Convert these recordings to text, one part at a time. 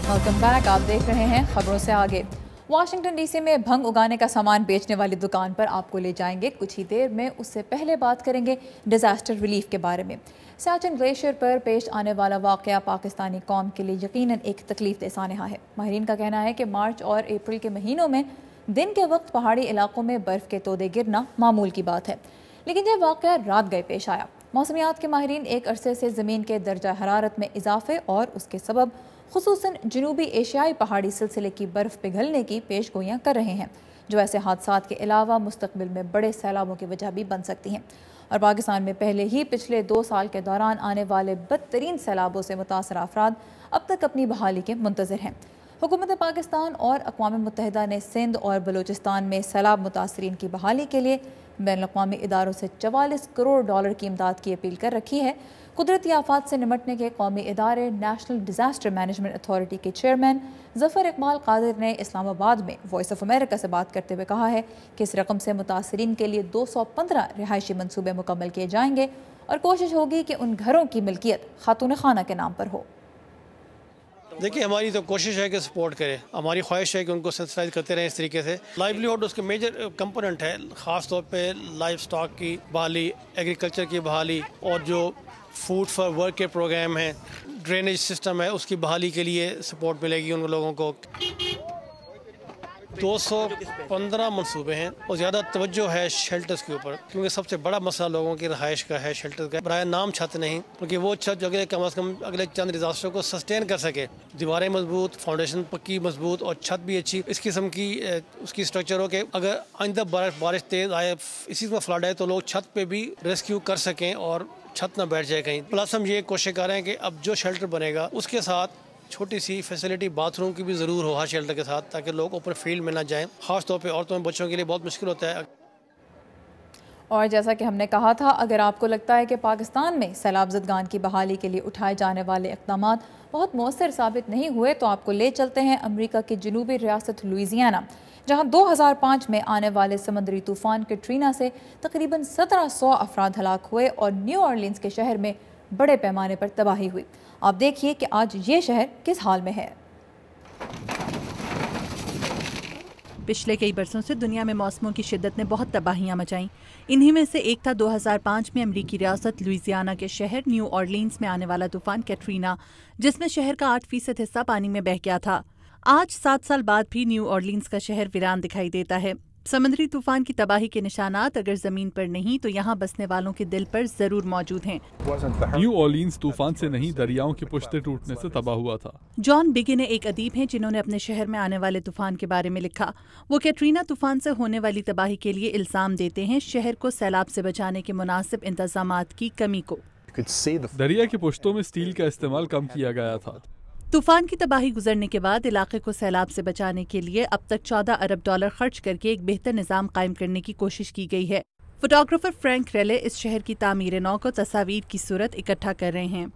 Welcome back. आप देख रहे हैं खबरों से आगे। वाशिंगटन डीसी में भंग उगाने का सामान बेचने वाली दुकान पर आपको ले जाएंगे कुछ ही देर में। उससे पहले बात करेंगे डिजास्टर रिलीफ के बारे में। सियाचिन ग्लेशियर पर पेश आने वाला वाकया पाकिस्तानी कौम के लिए यकीनन एक तकलीफ दे सानहा है। माहिरीन का कहना है कि मार्च और अप्रैल के महीनों में दिन के वक्त पहाड़ी इलाकों में बर्फ़ के तोदे गिरना मामूल की बात है, लेकिन यह वाकया रात गए पेश आया। मौसमियात के माहिरीन एक अरसे से ज़मीन के दर्जा हरारत में इजाफे और उसके सबब खुसूसन जनूबी एशियाई पहाड़ी सिलसिले की बर्फ़ पिघलने की पेशगोइयाँ कर रहे हैं, जो ऐसे हादसात के अलावा मुस्तकबिल में बड़े सैलाबों की वजह भी बन सकती हैं। और पाकिस्तान में पहले ही पिछले 2 साल के दौरान आने वाले बदतरीन सैलाबों से मुतासर अफराद अब तक अपनी बहाली के मुंतज़िर हैं। हुकूमत पाकिस्तान और अक़वाम मुत्तहिदा ने सिंध और बलूचिस्तान में सैलाब मुतासरीन की बहाली के लिए बैनुल-अक़वामी इदारों से $44 करोड़ की इमदाद की अपील कर रखी है। कुदरती आफात से निमटने के कौमी इदारे नेशनल डिजास्टर मैनेजमेंट अथॉरिटी के चेयरमैन ज़फ़र इकबाल कादिर ने इस्लामाबाद में वॉइस ऑफ अमेरिका से बात करते हुए कहा है कि इस रकम से मुतासरीन के लिए 215 रिहायशी मनसूबे मुकम्मल किए जाएंगे और कोशिश होगी कि उन घरों की मिल्कियत खातून खाना के नाम पर हो। देखिए, हमारी तो कोशिश है कि सपोर्ट करें। हमारी ख्वाहिश है कि उनको सेंसिटाइज करते रहें इस तरीके से। लाइवलीहुड उसके मेजर कंपोनेंट है, ख़ास तौर पे लाइव स्टॉक की बहाली, एग्रीकल्चर की बहाली और जो फूड फॉर वर्क के प्रोग्राम हैं, ड्रेनेज सिस्टम है, उसकी बहाली के लिए सपोर्ट मिलेगी उन लोगों को। 215 मनसूबे हैं और ज़्यादा तवज्जो है शेल्टर्स के ऊपर, क्योंकि सबसे बड़ा मसला लोगों की रहाइश का है, शेल्टर का। बराए नाम छत नहीं, क्योंकि वो छत जो कम अज़ कम अगले चंद डिजास्टर को सस्टेन कर सके। दीवारें मजबूत, फाउंडेशन पक्की मजबूत और छत भी अच्छी इस किस्म की उसकी स्ट्रक्चर हो कि अगर आइंदा बारिश तेज़ आए, इसी में फ्लड आए, तो लोग छत पे भी रेस्क्यू कर सकें और छत ना बैठ जाए कहीं। प्लस हम ये कोशिश कर रहे हैं कि अब जो शेल्टर बनेगा उसके साथ छोटी सी फैसिलिटी बाथरूम की भी ज़रूर हो हर शेल्टर के साथ, ताकि लोग ऊपर फील्ड में ना जाएं। ख़ास तौर पे औरतों और बच्चों के लिए बहुत मुश्किल होता है। और जैसा कि हमने कहा था, अगर आपको लगता है कि पाकिस्तान में सैलाब ज़दगान की बहाली के लिए उठाए जाने वाले इक़दामात बहुत मौसर साबित नहीं हुए, तो आपको ले चलते हैं अमेरिका की जनूबी रियासत लुइसियाना, जहां 2005 में आने वाले समुद्री तूफ़ान कैटरीना से तकरीबन 1700 अफराद हलाक हुए और न्यू ऑरलिन्स के शहर में बड़े पैमाने पर तबाही हुई। आप देखिए कि आज ये शहर किस हाल में है। पिछले कई बरसों से दुनिया में मौसमों की शिद्दत ने बहुत तबाहियां मचाईं। इन्हीं में से एक था 2005 में अमेरिकी रियासत लुइसियाना के शहर न्यू ऑरलिन्स में आने वाला तूफान कैटरीना, जिसमें शहर का 8% हिस्सा पानी में बह गया था। आज 7 साल बाद भी न्यू ऑरलिन्स का शहर वीरान दिखाई देता है। समुद्री तूफान की तबाही के निशानात अगर जमीन पर नहीं तो यहाँ बसने वालों के दिल पर जरूर मौजूद हैं। न्यू ऑरलिन्स तूफान से नहीं, दरियाओं के पुश्ते टूटने से तबाह हुआ था। जॉन बिगिन एक अदीब हैं जिन्होंने अपने शहर में आने वाले तूफान के बारे में लिखा। वो कैटरीना तूफान से होने वाली तबाही के लिए इल्जाम देते हैं शहर को सैलाब से बचाने के मुनासिब इंतजामात की कमी को। दरिया के पुश्तों में स्टील का इस्तेमाल कम किया गया था। तूफान की तबाही गुजरने के बाद इलाके को सैलाब से बचाने के लिए अब तक $14 अरब खर्च करके एक बेहतर निज़ाम कायम करने की कोशिश की गई है। फोटोग्राफर फ्रैंक रेले इस शहर की तामीर नौ को तस्वीर की सूरत इकट्ठा कर रहे हैं।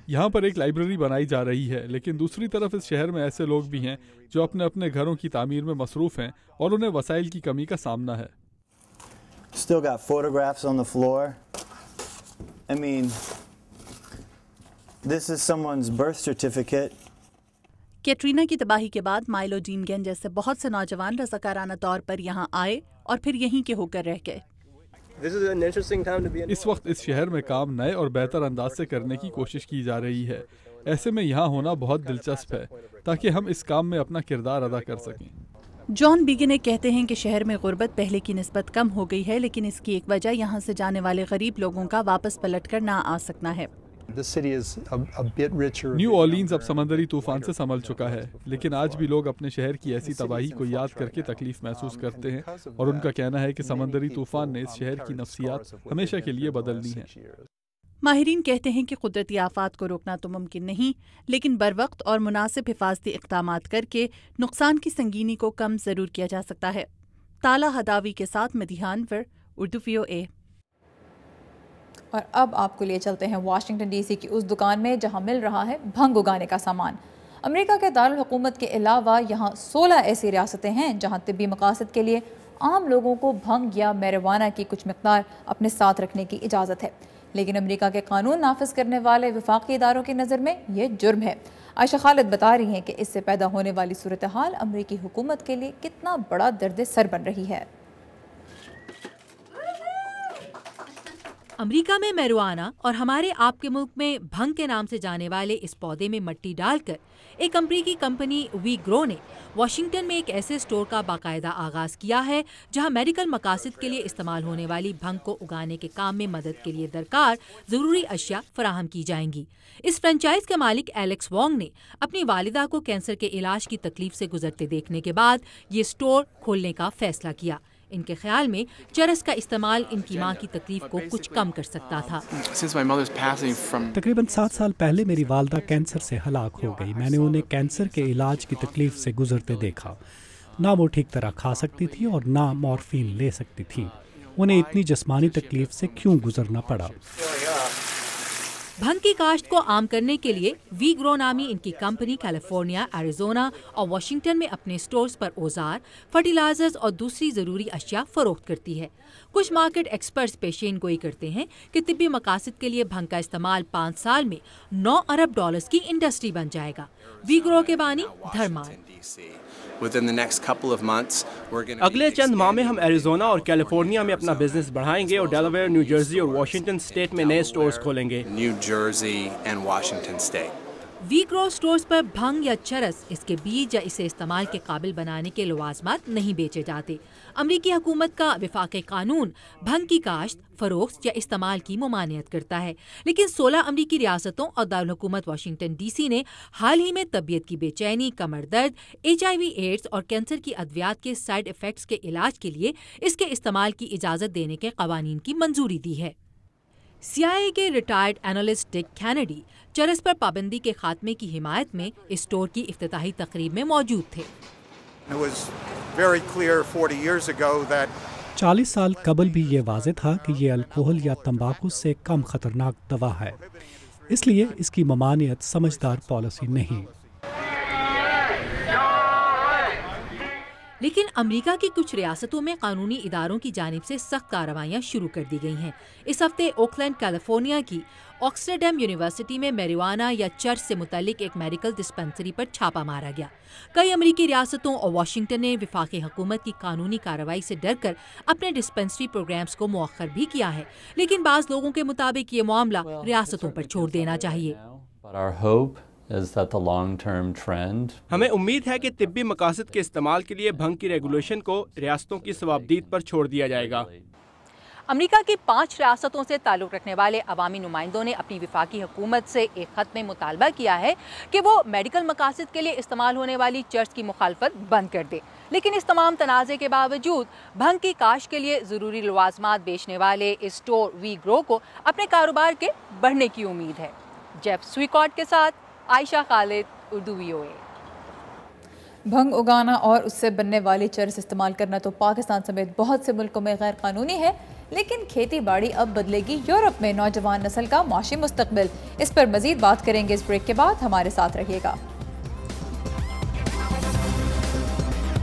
यहाँ पर एक लाइब्रेरी बनाई जा रही है, लेकिन दूसरी तरफ इस शहर में ऐसे लोग भी हैं जो अपने अपने घरों की तामीर में मसरूफ हैं और उन्हें वसाइल की कमी का सामना है। This is someone's birth certificate. Katrina की तबाही के बाद माइलो डीमगेन जैसे बहुत से नौजवान रज़ाकाराना तौर पर यहाँ आए और फिर यहीं के होकर रह गए। इस वक्त इस शहर में काम नए और बेहतर अंदाज से करने की कोशिश की जा रही है। ऐसे में यहाँ होना बहुत दिलचस्प है ताकि हम इस काम में अपना किरदार अदा कर सकें। जॉन बिगिन कहते हैं कि शहर में गुर्बत पहले की निस्बत कम हो गई है, लेकिन इसकी एक वजह यहाँ से जाने वाले गरीब लोगों का वापस पलट कर ना आ सकना है। न्यू ऑरलिन्स अब समंदरी तूफान से संभल चुका है, लेकिन आज भी लोग अपने शहर की ऐसी तबाही को याद करके तकलीफ महसूस करते हैं और उनका कहना है कि समंदरी तूफान ने इस शहर की नफ्सियात हमेशा के लिए बदल दी हैं। माहिरीन कहते हैं कि कुदरती आफात को रोकना तो मुमकिन नहीं, लेकिन बरवक्त और मुनासिब हिफाजती इक़दामात करके नुकसान की संगीनी को कम जरूर किया जा सकता है। ताला हदावी के साथ मदिहानवर, उर्दू VOA। और अब आपको लिए चलते हैं वाशिंगटन डीसी की उस दुकान में जहां मिल रहा है भंग उगाने का सामान। अमेरिका के दारुल हुकूमत के अलावा यहाँ 16 ऐसी रियासतें हैं जहां तिब्बी मकासद के लिए आम लोगों को भंग या मैरिजुआना की कुछ मिकदार अपने साथ रखने की इजाज़त है। لیکن امریکہ کے قانون نافذ کرنے والے وفاقی اداروں کی نظر میں یہ جرم ہے۔ عائشہ خالد بتا رہی ہیں کہ اس سے پیدا ہونے والی صورتحال امریکی حکومت کے لیے کتنا بڑا درد سر بن رہی ہے۔ امریکہ میں میروآنا اور ہمارے آپ کے ملک میں بھنگ کے نام سے جانے والے اس پودے میں مٹی ڈال کر ایک امریکی کمپنی وی گرو نے واشنگٹن میں ایک ایسے اسٹور کا باقاعدہ آغاز کیا ہے جہاں میڈیکل مقاصد کے لیے استعمال ہونے والی بھنگ کو اگانے کے کام میں مدد کے لیے درکار ضروری اشیاء فراہم کی جائیں گی۔ اس فرنچائز کے مالک ایلیکس وانگ نے اپنی والدہ کو کینسر کے علاج کی تکلیف سے گزرتے دیکھنے کے بعد یہ اسٹور کھولنے کا فیصلہ کیا۔ ان کے خیال میں چرس کا استعمال ان کی ماں کی تکلیف کو کچھ کم کر سکتا تھا۔ تقریباً 7 سال پہلے میری والدہ کینسر سے ہلاک ہو گئی۔ میں نے انہیں کینسر کے علاج کی تکلیف سے گزرتے دیکھا۔ نہ وہ ٹھیک طرح کھا سکتی تھی اور نہ مورفین لے سکتی تھی۔ انہیں اتنی جسمانی تکلیف سے کیوں گزرنا پڑا؟ بھنگ کی کاشت کو عام کرنے کے لیے وی گرو نامی ان کی کمپنی کیلیفورنیا، ایریزونا اور واشنگٹن میں اپنے سٹورز پر اوزار، فرٹیلائزرز اور دوسری ضروری اشیاء فروخت کرتی ہے۔ کچھ مارکیٹ ایکسپرٹس پیشین گوئی کرتے ہیں کہ طبی مقاصد کے لیے بھنگ کا استعمال 5 سال میں $9 ارب کی انڈسٹری بن جائے گا۔ وی گرو کے بانی دھرمان۔ اگلے چند ماہ میں ہم ایریزونا اور کیلیفورنیا میں اپنا بزنس بڑھائیں گے اور ڈیلاویئر، نیو جرسی اور واشنگٹن اسٹیٹ میں نئے سٹورز کھولیں گے۔ وی گرو سٹورز پر بھنگ یا چرس، اس کے بیج یا اسے استعمال کے قابل بنانے کے لوازمات نہیں بیچے جاتے۔ امریکی حکومت کا وفاقی قانون بھنگ کی کاشت، فروخت یا استعمال کی ممانعت کرتا ہے، لیکن 16 امریکی ریاستوں اور دارالحکومت واشنگٹن ڈی سی نے حال ہی میں طبیعت کی بے چینی، کمر درد، HIV ایڈز اور کینسر کی ادویات کے سائیڈ ایفیکٹس کے علاج کے لیے اس کے استعمال کی اجازت دینے کے قوانین کی منظوری دی ہے۔ CIA کے ریٹائرڈ اینالسٹ ڈک کینیڈی چرس پر پابندی کے خاتمے کی حمایت میں اس اسٹور کی افتتاحی تقریب میں موجود تھے۔ 40 سال قبل بھی یہ واضح تھا کہ یہ الکوہل یا تمباکو سے کم خطرناک دوا ہے، اس لیے اس کی ممانعت سمجھدار پالیسی نہیں۔ لیکن امریکہ کی کچھ ریاستوں میں قانونی اداروں کی جانب سے سخت کارروائیاں شروع کر دی گئی ہیں۔ اس ہفتے اوکلینڈ، کیلیفورنیا کی آکسفورڈ یونیورسٹی میں میریوانا یا چرس سے متعلق ایک میڈیکل ڈسپنسری پر چھاپا مارا گیا۔ کئی امریکی ریاستوں اور واشنگٹن نے وفاقی حکومت کی قانونی کارروائی سے ڈر کر اپنے ڈسپنسری پروگرامز کو مؤخر بھی کیا ہے، لیکن بعض لوگوں کے مطابق یہ معاملہ ریاستوں پر چھوڑ دینا چاہیے۔ ہمیں امید ہے کہ طبی مقاصد کے استعمال کے لیے بھنگ کی ریگولیشن کو ریاستوں کی ثوابدید پر چھوڑ دیا جائے گا۔ امریکہ کی 5 ریاستوں سے تعلق رکھنے والے عوامی نمائندوں نے اپنی وفاقی حکومت سے ایک خط میں مطالبہ کیا ہے کہ وہ میڈیکل مقاصد کے لیے استعمال ہونے والی چرس کی مخالفت بند کر دے، لیکن اس تمام تنازع کے باوجود بھنگ کی کاشت کے لیے ضروری لوازمات بیچنے والے اس اسٹور وی گرو کو اپنے کاروبار کے بڑھنے کی امید ہے۔ جیف سویکارٹ کے ساتھ عائشہ خالد، اردو VOA۔ بھنگ اگانا اور اس سے بننے والی چرس استعمال کرنا تو پاکستان سمیت بہت سے ملکوں میں غیر قانونی ہے، لیکن کھیتی باڑی اب بدلے گی یورپ میں نوجوان نسل کا معاشی مستقبل۔ اس پر مزید بات کریں گے اس بریک کے بعد، ہمارے ساتھ رہیے گا۔